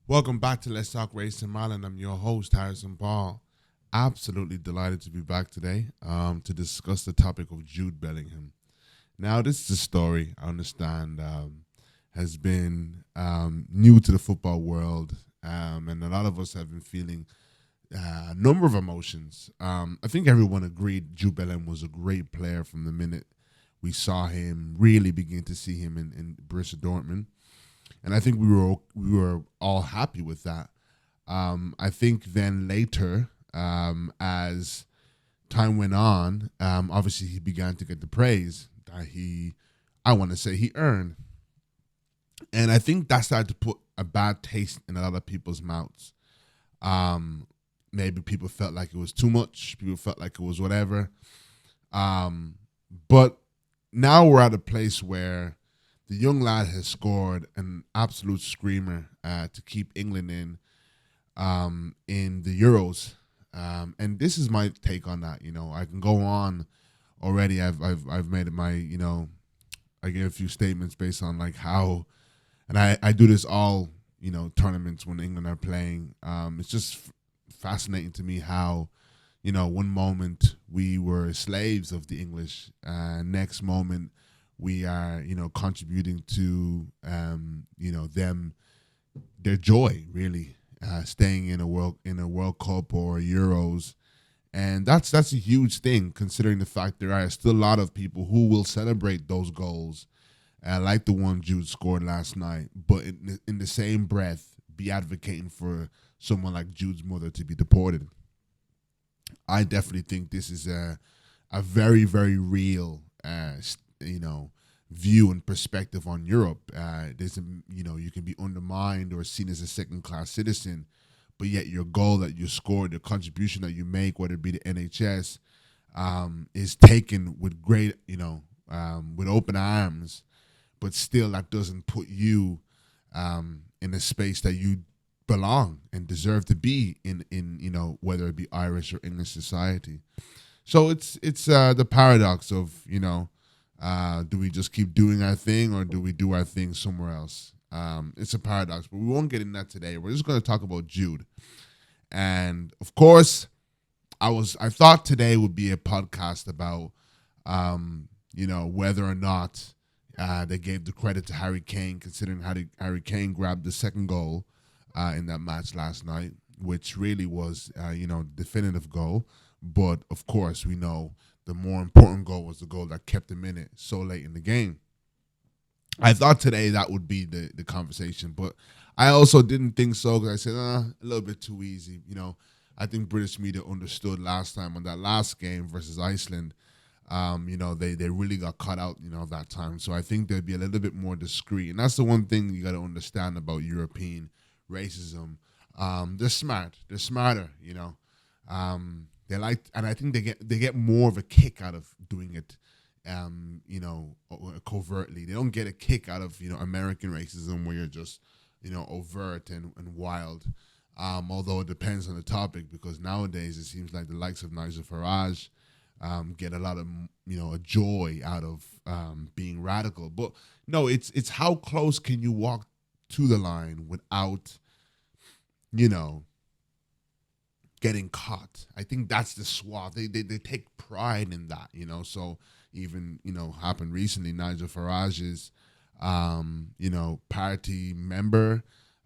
Welcome back to Let's Talk Race in Ireland. I'm your host, Harrison Paul. Absolutely delighted to be back today to discuss the topic of Jude Bellingham. Now, this is a story I understand has been new to the football world, and a lot of us have been feeling a number of emotions. I think everyone agreed Jude Bellingham was a great player from the minute we saw him, really begin to see him in Borussia Dortmund. And I think we were all happy with that. I think then later, as time went on, obviously he began to get the praise that he earned. And I think that started to put a bad taste in a lot of people's mouths. Maybe people felt like it was too much. People felt like it was whatever. But now we're at a place where the young lad has scored an absolute screamer to keep England in the Euros, and this is my take on that. You know, I can go on already. I've made it my, I gave a few statements based on like how, and I do this all tournaments when England are playing. It's just fascinating to me how, one moment we were slaves of the English, next moment we are, contributing to, them, their joy, really, staying in a World Cup or Euros, and that's a huge thing, considering the fact there are still a lot of people who will celebrate those goals, like the one Jude scored last night, but in the same breath, be advocating for someone like Jude's mother to be deported. I definitely think this is a very, very real view and perspective on Europe. You can be undermined or seen as a second-class citizen, but yet your goal that you scored, the contribution that you make, whether it be the NHS, is taken with great, with open arms, but still that doesn't put you in a space that you belong and deserve to be in whether it be Irish or English society. So it's the paradox of, do we just keep doing our thing or do we do our thing somewhere else? It's a paradox, but we won't get in that today. We're just going to talk about Jude. And of course, I thought today would be a podcast about, whether or not they gave the credit to Harry Kane, considering how Harry Kane grabbed the second goal in that match last night, which really was, definitive goal. But of course, we know the more important goal was the goal that kept him in it so late in the game. I thought today that would be the conversation, but I also didn't think so, because I said, a little bit too easy. I think British media understood last time on that last game versus Iceland. They really got cut out, that time. So I think they'd be a little bit more discreet. And that's the one thing you got to understand about European racism. They're smart. They're smarter, They like, and I think they get more of a kick out of doing it, covertly. They don't get a kick out of American racism, where you're just overt and wild. Although it depends on the topic, because nowadays it seems like the likes of Nigel Farage get a lot of a joy out of being radical. But no, it's how close can you walk to the line without getting caught. I think that's the swath. They take pride in that, So even, happened recently, Nigel Farage's, party member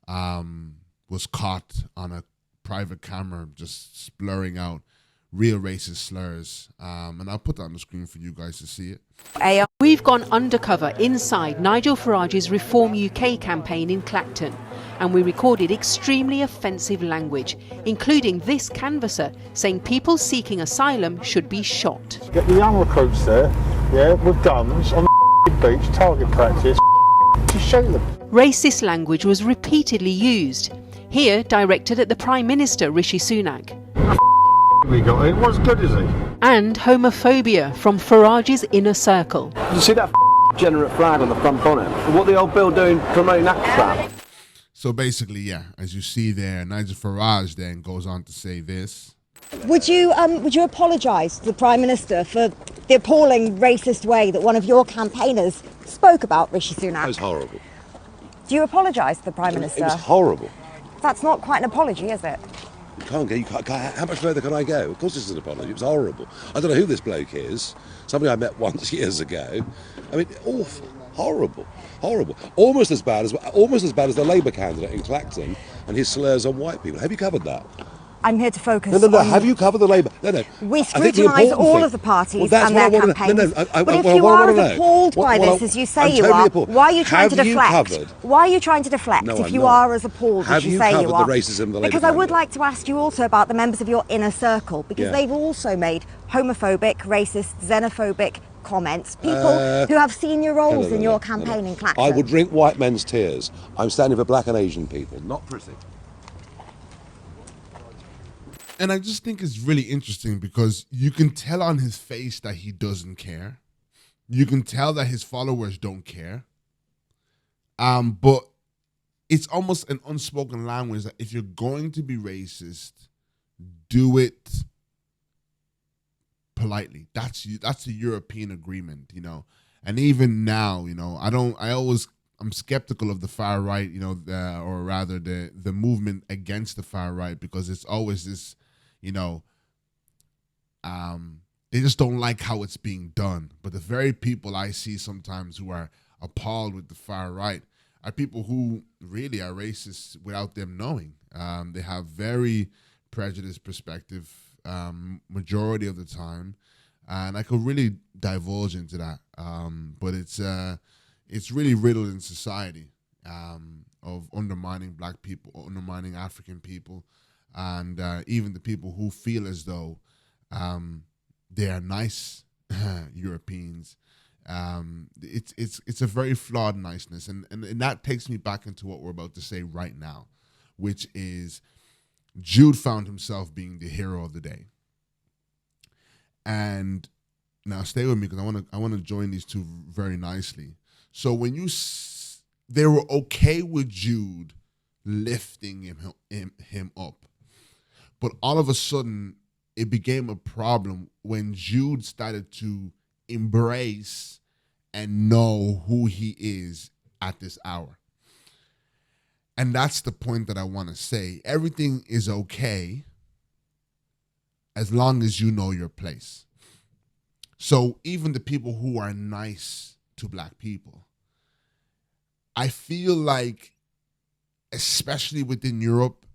was caught on a private camera just slurring out real racist slurs. And I'll put that on the screen for you guys to see it. We've gone undercover inside Nigel Farage's Reform UK campaign in Clacton, and we recorded extremely offensive language, including this canvasser saying people seeking asylum should be shot. Get the young recruits there, with guns on the beach, target practice, to shoot them. Racist language was repeatedly used, here directed at the Prime Minister Rishi Sunak. We got in. What's good is he? And homophobia from Farage's inner circle. You see that degenerate flag on the front bonnet? What the old Bill doing promoting that crap? So basically, as you see there, Nigel Farage then goes on to say this. Would you apologise to the Prime Minister for the appalling racist way that one of your campaigners spoke about Rishi Sunak? That was horrible. Do you apologise to the Prime Minister? It was horrible. That's not quite an apology, is it? How much further can I go? Of course it's an apology. It was horrible. I don't know who this bloke is. Somebody I met once years ago. I mean, awful, horrible. Almost as bad as the Labour candidate in Clacton and his slurs on white people. Have you covered that? I'm here to focus No. on... Have you covered the Labour? No. We scrutinise all of the parties and their campaigns. But if you are as appalled by this as you say you are, why are you trying to deflect? Why are you trying to deflect if you are as appalled as you say you are? Have you covered the racism of the Labour Because I would like to ask you also about the members of your inner circle, because they've also made homophobic, racist, xenophobic comments. People who have senior roles in your campaign in Clacton. I would drink white men's tears. I'm standing for black and Asian people, not pretty. And I just think it's really interesting because you can tell on his face that he doesn't care. You can tell that his followers don't care. But it's almost an unspoken language that if you're going to be racist, do it politely. That's a European agreement, you know. And even now, you know, I'm skeptical of the far right, you know, or rather the movement against the far right, because it's always this, you know, they just don't like how it's being done. But the very people I see sometimes who are appalled with the far right are people who really are racist without them knowing. They have very prejudiced perspective majority of the time, and I could really divulge into that. But it's really riddled in society of undermining black people, undermining African people, and even the people who feel as though they are nice Europeans. It's a very flawed niceness, and that takes me back into what we're about to say right now, which is Jude found himself being the hero of the day. And now stay with me because I want to join these two very nicely. So when they were okay with Jude lifting him up, but all of a sudden it became a problem when Jude started to embrace and know who he is at this hour. And that's the point that I want to say. Everything is okay as long as you know your place. So even the people who are nice to black people, I feel like, especially within Europe,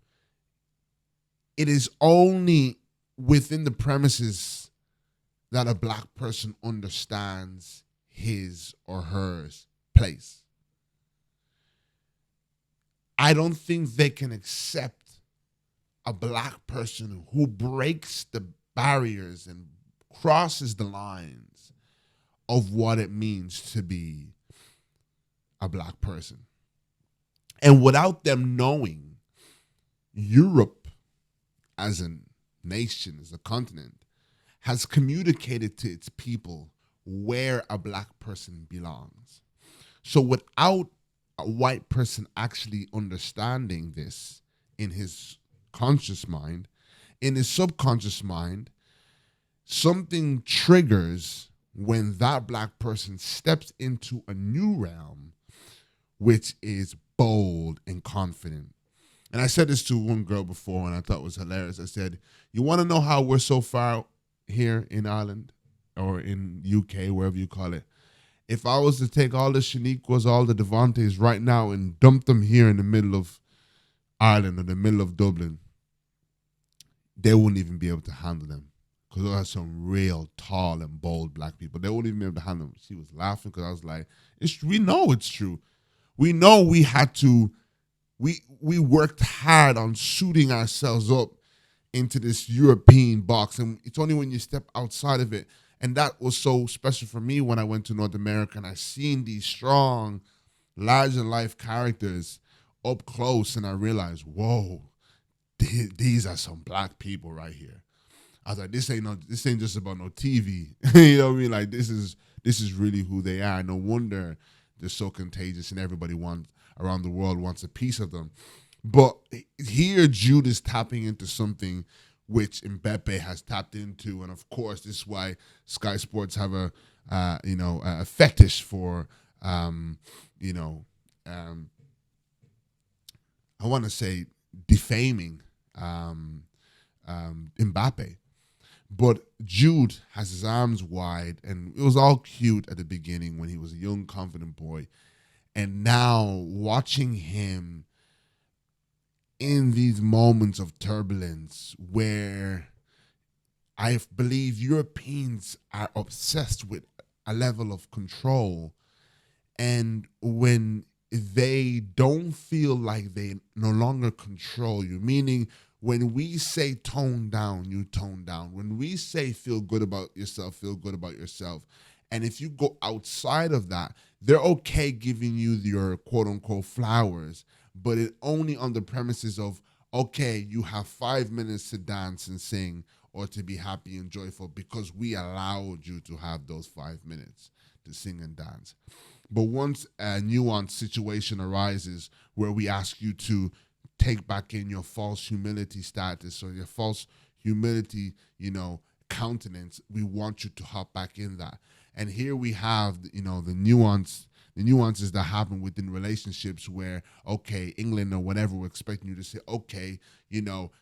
it is only within the premises that a black person understands his or her place. I don't think they can accept a black person who breaks the barriers and crosses the lines of what it means to be a black person. And without them knowing, Europe as a nation, as a continent, has communicated to its people where a black person belongs. So without a white person actually understanding this in his conscious mind, in his subconscious mind, something triggers when that black person steps into a new realm, which is bold and confident. And I said this to one girl before, and I thought it was hilarious. I said, you want to know how we're so far here in Ireland or in UK, wherever you call it? If I was to take all the Shaniquas, all the Devontaes right now and dump them here in the middle of Ireland or the middle of Dublin, they wouldn't even be able to handle them. Because those are some real tall and bold black people. They wouldn't even be able to handle them. She was laughing because I was like, we know it's true. We know we had to... We worked hard on suiting ourselves up into this European box, and it's only when you step outside of it. And that was so special for me when I went to North America and I seen these strong, larger-than-life characters up close, and I realized, whoa, these are some black people right here. I was like, this ain't just about no TV. You know what I mean? Like this is really who they are. No wonder they're so contagious, and everybody around the world wants a piece of them. But here Jude is tapping into something which Mbappe has tapped into, and of course this is why Sky Sports have a fetish for I want to say defaming Mbappe. But Jude has his arms wide, and it was all cute at the beginning when he was a young, confident boy. And now watching him in these moments of turbulence where I believe Europeans are obsessed with a level of control, and when they don't feel like they no longer control you, meaning when we say tone down, you tone down. When we say feel good about yourself, feel good about yourself. And if you go outside of that, they're okay giving you your quote unquote flowers, but it only on the premises of, okay, you have 5 minutes to dance and sing or to be happy and joyful because we allowed you to have those 5 minutes to sing and dance. But once a nuanced situation arises where we ask you to take back in your false humility status or your false humility, countenance, we want you to hop back in that. And here we have, the nuances that happen within relationships where, okay, England or whatever, we're expecting you to say, okay,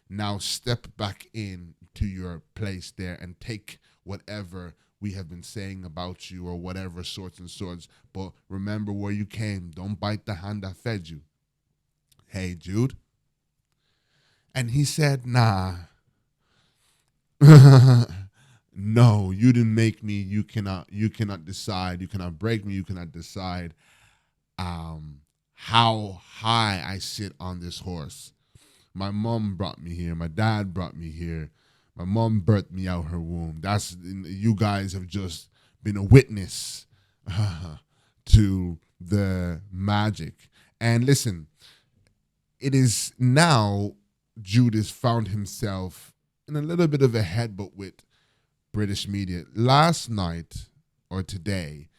now step back in to your place there and take whatever we have been saying about you or whatever sorts and sorts. But remember where you came. Don't bite the hand that fed you. Hey, Jude. And he said, nah. No, you didn't make me. You cannot decide. You cannot break me. You cannot decide how high I sit on this horse. My mom brought me here. My dad brought me here. My mom birthed me out her womb. You guys have just been a witness to the magic. And listen, it is now Jude has found himself in a little bit of a headbutt with British media. Last night or today,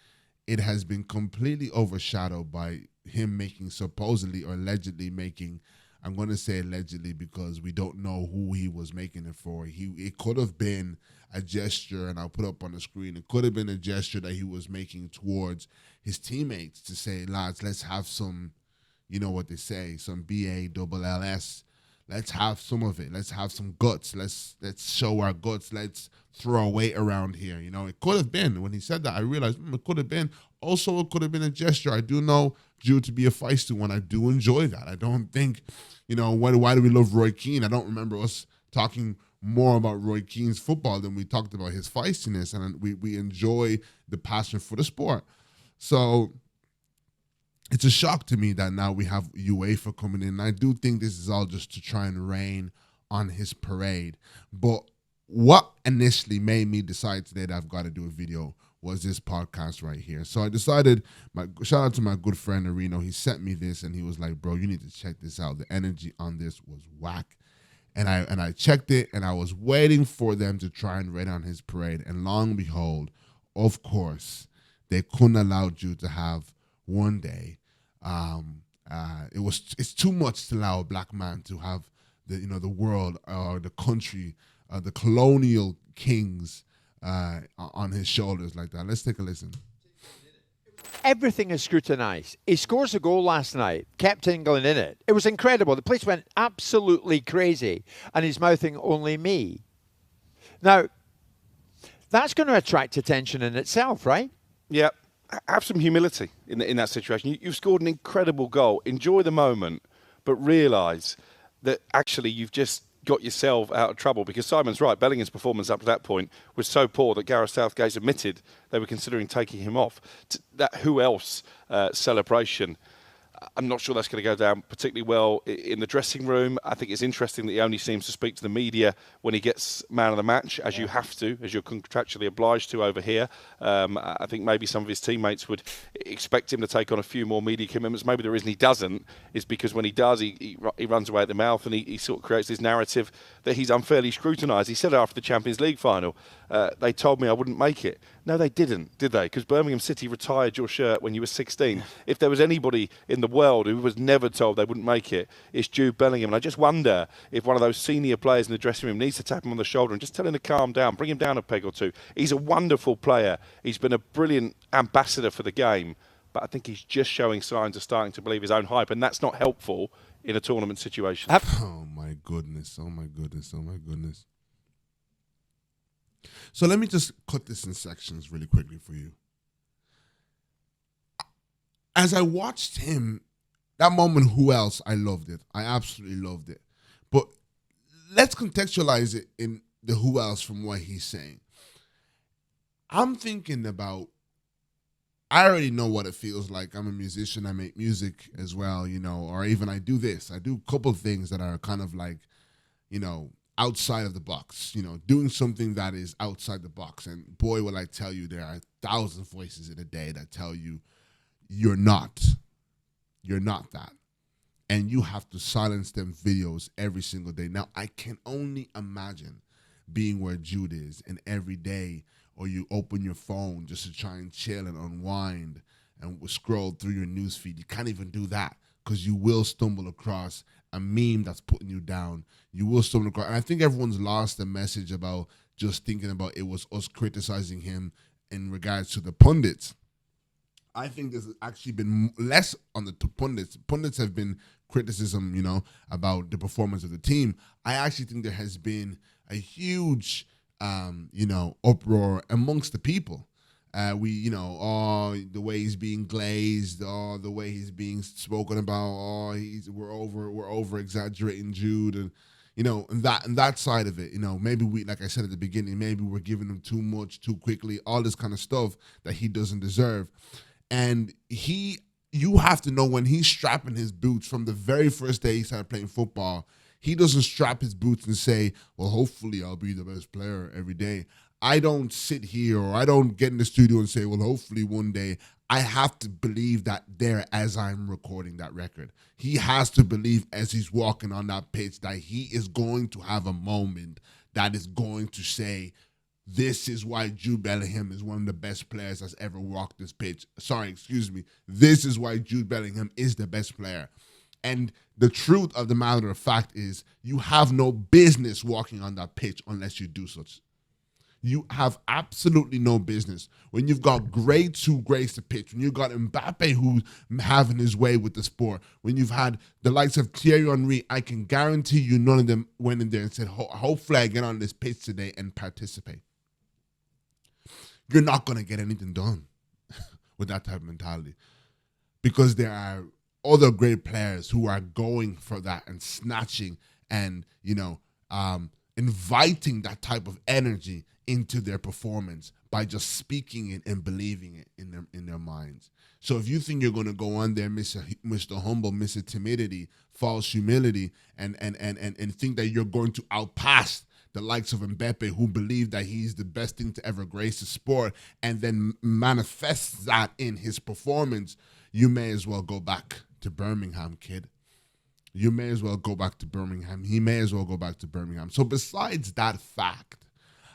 it has been completely overshadowed by him supposedly or allegedly making, I'm going to say allegedly because we don't know who he was making it for. It could have been a gesture, and I'll put up on the screen, it could have been a gesture that he was making towards his teammates to say, lads, let's have some, you know what they say, some BALLS. Let's have some of it. Let's have some guts. Let's show our guts. Let's throw weight around here. It could have been. When he said that, I realized it could have been. Also, it could have been a gesture. I do know Jude to be a feisty one. I do enjoy that. I don't think, why do we love Roy Keane? I don't remember us talking more about Roy Keane's football than we talked about his feistiness, and we enjoy the passion for the sport. So it's a shock to me that now we have UEFA coming in. I do think this is all just to try and rain on his parade. But what initially made me decide today that I've got to do a video was this podcast right here. So I decided, shout out to my good friend Arino. He sent me this and he was like, bro, you need to check this out. The energy on this was whack. And I checked it and I was waiting for them to try and rain on his parade. And long and behold, of course, they couldn't allow you to have one day. It's too much to allow a black man to have the world or the country, the colonial kings on his shoulders like that. Let's take a listen. Everything is scrutinised. He scores a goal last night, kept England in it. It was incredible. The place went absolutely crazy, and he's mouthing only me. Now, that's going to attract attention in itself, right? Yeah. Have some humility in that situation. You've scored an incredible goal. Enjoy the moment, but realise that actually you've just got yourself out of trouble, because Simon's right. Bellingham's performance up to that point was so poor that Gareth Southgate's admitted they were considering taking him off. That who else celebration, I'm not sure that's going to go down particularly well in the dressing room. I think it's interesting that he only seems to speak to the media when he gets man of the match, as you have to, as you're contractually obliged to over here. I think maybe some of his teammates would expect him to take on a few more media commitments. Maybe the reason he doesn't is because when he does, he runs away at the mouth and he sort of creates this narrative that he's unfairly scrutinised. He said after the Champions League final, they told me I wouldn't make it. No, they didn't, did they? Because Birmingham City retired your shirt when you were 16. If there was anybody in the world who was never told they wouldn't make it, it's Jude Bellingham. And I just wonder if one of those senior players in the dressing room needs to tap him on the shoulder and just tell him to calm down, bring him down a peg or two. He's a wonderful player. He's been a brilliant ambassador for the game. But I think he's just showing signs of starting to believe his own hype. And that's not helpful in a tournament situation. Oh my goodness. Oh my goodness. Oh my goodness. So let me just cut this in sections really quickly for you. As I watched him, that moment, who else? I loved it. I absolutely loved it. But let's contextualize it in the who else from what he's saying. I'm thinking about, I already know what it feels like. I'm a musician. I make music as well, you know, or even I do this. I do a couple of things that are kind of like, you know, outside of the box, you know, doing something that is outside the box. And boy, will I tell you, there are 1,000 voices in a day that tell you you're not that. And you have to silence them videos every single day. Now, I can only imagine being where Jude is, and every day, or you open your phone just to try and chill and unwind and scroll through your newsfeed. You can't even do that because you will stumble across a meme that's putting you down. You will stumble across, and I think everyone's lost the message about just thinking about it was us criticizing him in regards to the pundits. I think there's actually been less on the pundits. Pundits have been criticism, you know, about the performance of the team. I actually think there has been a huge, you know, uproar amongst the people. The way he's being glazed, the way he's being spoken about, we're over exaggerating Jude, and you know, and that side of it, you know, maybe we, like I said at the beginning, maybe we're giving him too much too quickly, all this kind of stuff that he doesn't deserve. And you have to know, when he's strapping his boots from the very first day he started playing football, he doesn't strap his boots and say, well, hopefully I'll be the best player every day. I don't sit here, or I don't get in the studio and say, well, hopefully one day. I have to believe that there as I'm recording that record. He has to believe as he's walking on that pitch that he is going to have a moment that is going to say, this is why Jude Bellingham is one of the best players that's ever walked this pitch. This is why Jude Bellingham is the best player. And the truth of the matter of fact is, you have no business walking on that pitch unless you do such. You have absolutely no business. When you've got grades who grace the pitch, when you've got Mbappe who's having his way with the sport, when you've had the likes of Thierry Henry, I can guarantee you none of them went in there and said, hopefully I get on this pitch today and participate. You're not going to get anything done with that type of mentality, because there are other great players who are going for that and snatching and, you know, inviting that type of energy into their performance by just speaking it and believing it in their minds. So if you think you're going to go on there, Mr. Humble, Mr. Timidity, false humility, and think that you're going to outpass the likes of Mbappe, who believe that he's the best thing to ever grace the sport, and then manifests that in his performance, you may as well go back to Birmingham, kid. You may as well go back to Birmingham. He may as well go back to Birmingham. So besides that fact,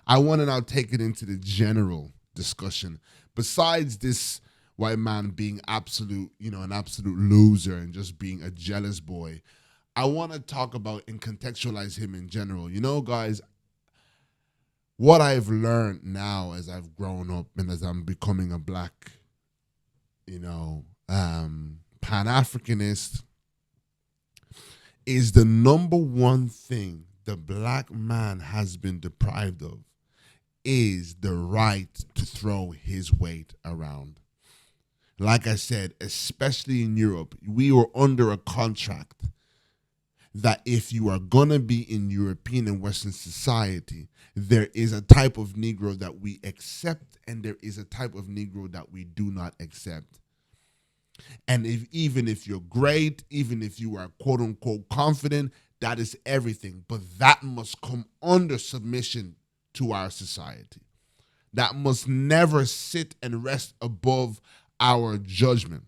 I want to now take it into the general discussion. Besides this white man being an absolute loser and just being a jealous boy, I want to talk about and contextualize him in general. You know, guys, what I've learned now as I've grown up and as I'm becoming a black, Pan-Africanist, is the number one thing the black man has been deprived of is the right to throw his weight around. Like I said, especially in Europe, we were under a contract that if you are going to be in European and Western society, there is a type of Negro that we accept and there is a type of Negro that we do not accept. And even if you're great, even if you are quote unquote confident, that is everything. But that must come under submission to our society. That must never sit and rest above our judgment.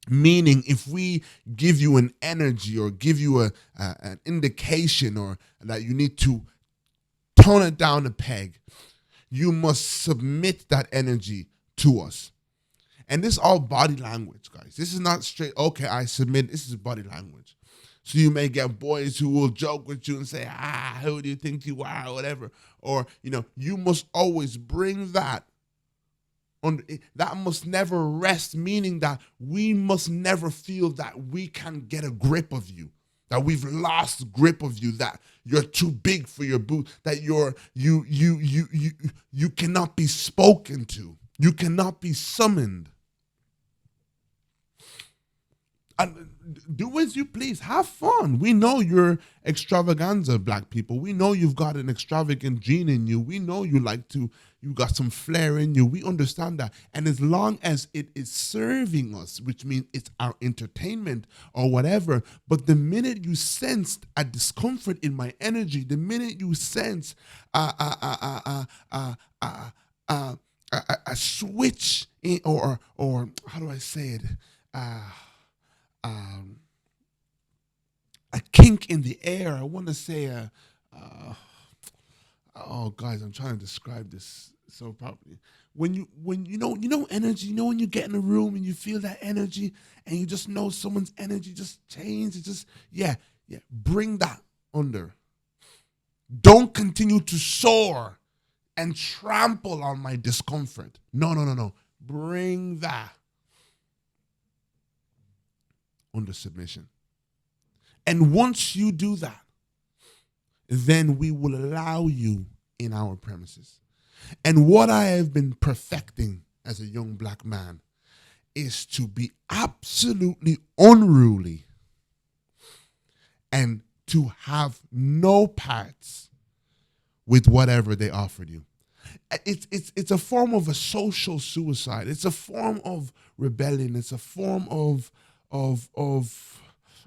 Meaning, if we give you an energy or give you an indication or that you need to tone it down a peg, you must submit that energy to us. And this is all body language, guys. This is not straight, okay, I submit. This is body language. So you may get boys who will joke with you and say, who do you think you are, or whatever. Or, you must always bring that That must never rest, meaning that we must never feel that we can get a grip of you, that we've lost grip of you, that you're too big for your boot, that you cannot be spoken to, you cannot be summoned. And do as you please. Have fun. We know you're extravaganza, black people. We know you've got an extravagant gene in you. We know you got some flair in you. We understand that. And as long as it is serving us, which means it's our entertainment or whatever, but the minute you sense a discomfort in my energy, the minute you sense a switch in, or how do I say it? A kink in the air. I want to say oh guys, I'm trying to describe this so properly. When you know energy, when you get in a room and you feel that energy and you just know someone's energy just changed, it just bring that under. Don't continue to soar and trample on my discomfort. No. Bring that under submission. And once you do that, then we will allow you in our premises. And what I have been perfecting as a young black man is to be absolutely unruly and to have no parts with whatever they offered you. It's a form of a social suicide. It's a form of rebellion. It's a form of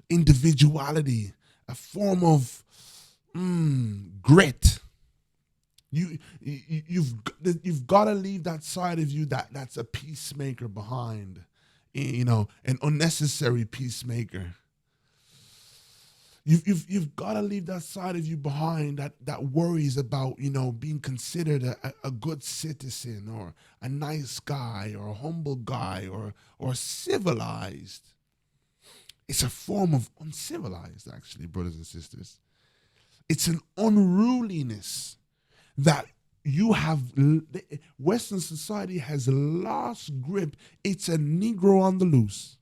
individuality, a form of grit. You've got to leave that side of you that's a peacemaker behind, an unnecessary peacemaker. You've got to leave that side of you behind that worries about being considered a good citizen or a nice guy or a humble guy or civilized. It's a form of uncivilized, actually, brothers and sisters. It's an unruliness that Western society has lost grip. It's a Negro on the loose.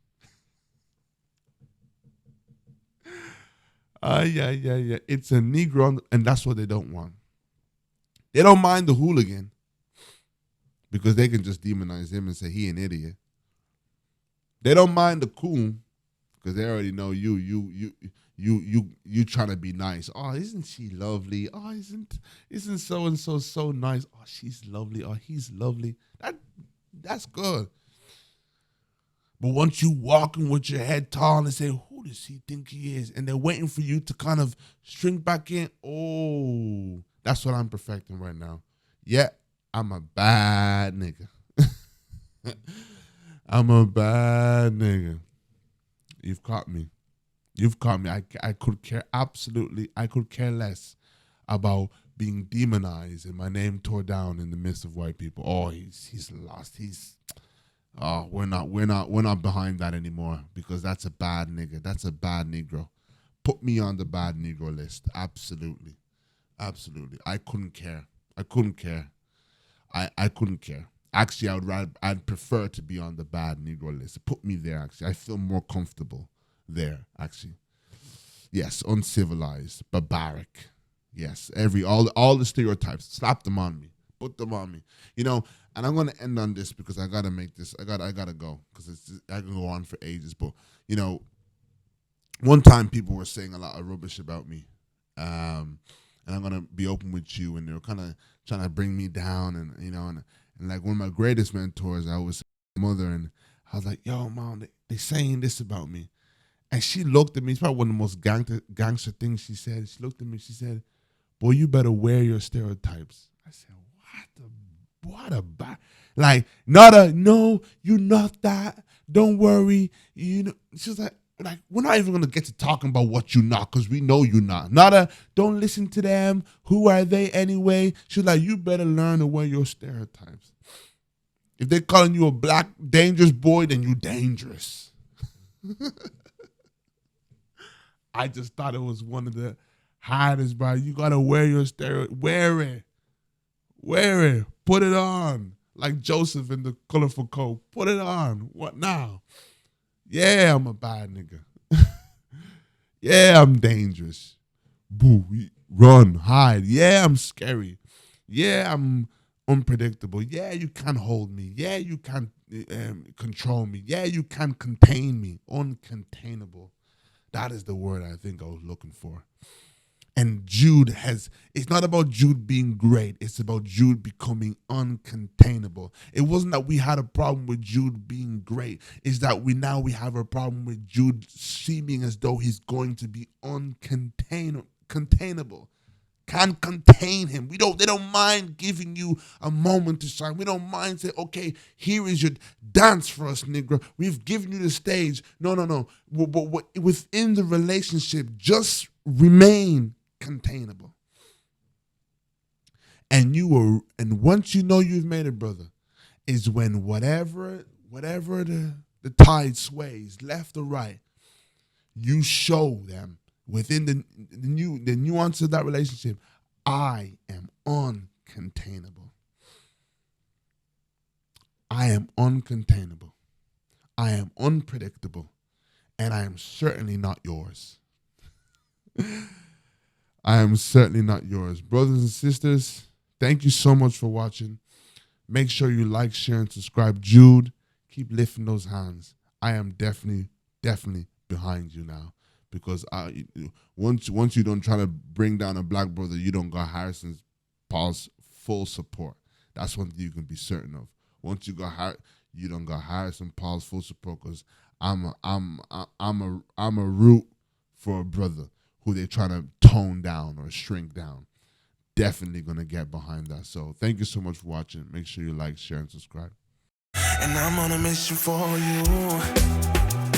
Yeah. It's a Negro, and that's what they don't want. They don't mind the hooligan because they can just demonize him and say he an idiot. They don't mind the coon because they already know you trying to be nice. Oh, isn't she lovely? Oh, isn't so and so nice? Oh, she's lovely. Oh, he's lovely. That's good. But once you walking with your head tall and say, who does he think he is? And they're waiting for you to kind of shrink back in. Oh, that's what I'm perfecting right now. Yeah, I'm a bad nigga. I'm a bad nigga. You've caught me. I could care less about being demonized and my name tore down in the midst of white people. Oh, he's lost. We're not behind that anymore because that's a bad nigga. That's a bad Negro. Put me on the bad Negro list. Absolutely. I couldn't care. I couldn't care. Actually, I'd prefer to be on the bad Negro list. Put me there, actually. I feel more comfortable there, actually. Yes, uncivilized, barbaric. Yes, all the stereotypes. Slap them on me. Put them on me. And I'm gonna end on this because I gotta make this. I gotta go because I can go on for ages. But one time people were saying a lot of rubbish about me, and I'm gonna be open with you. And they were kind of trying to bring me down, and like one of my greatest mentors, I was my mother, and I was like, "Yo, mom, they saying this about me," and she looked at me. It's probably one of the most gangster things she said. She looked at me. She said, "Boy, you better wear your stereotypes." I said, what a no, you're not that. Don't worry. She's like, we're not even gonna get to talking about what you're not because we know you're not. Don't listen to them. Who are they anyway? She's like, you better learn to wear your stereotypes. If they're calling you a black dangerous boy, then you dangerous. I just thought it was one of the hardest, bro. You gotta wear your stereotypes. Wear it. Put it on. Like Joseph in the colorful coat. Put it on. What now? Yeah, I'm a bad nigga. Yeah, I'm dangerous. Boo, run, hide. Yeah, I'm scary. Yeah, I'm unpredictable. Yeah, you can't hold me. Yeah, you can't control me. Yeah, you can't contain me. Uncontainable. That is the word I think I was looking for. And Jude it's not about Jude being great. It's about Jude becoming uncontainable. It wasn't that we had a problem with Jude being great. It's that we have a problem with Jude seeming as though he's going to be containable. Can't contain him. They don't mind giving you a moment to shine. We don't mind saying, okay, here is your dance for us, nigga. We've given you the stage. No. But within the relationship, just remain containable. And once you know you've made it, brother, is when whatever the tide sways, left or right, you show them within the nuance of that relationship, I am uncontainable. I am uncontainable. I am unpredictable. And I am certainly not yours. I am certainly not yours. Brothers and sisters, thank you so much for watching. Make sure you like, share, and subscribe. Jude, keep lifting those hands. I am definitely behind you now. Because once you don't try to bring down a black brother, you don't got Paul's full support. That's one thing you can be certain of. Once you don't got Harrison Paul's full support. Because I'm a root for a brother who they're trying to tone down or shrink down. Definitely gonna get behind that. So thank you so much for watching. Make sure you like, share, and subscribe. And I'm on a mission for you.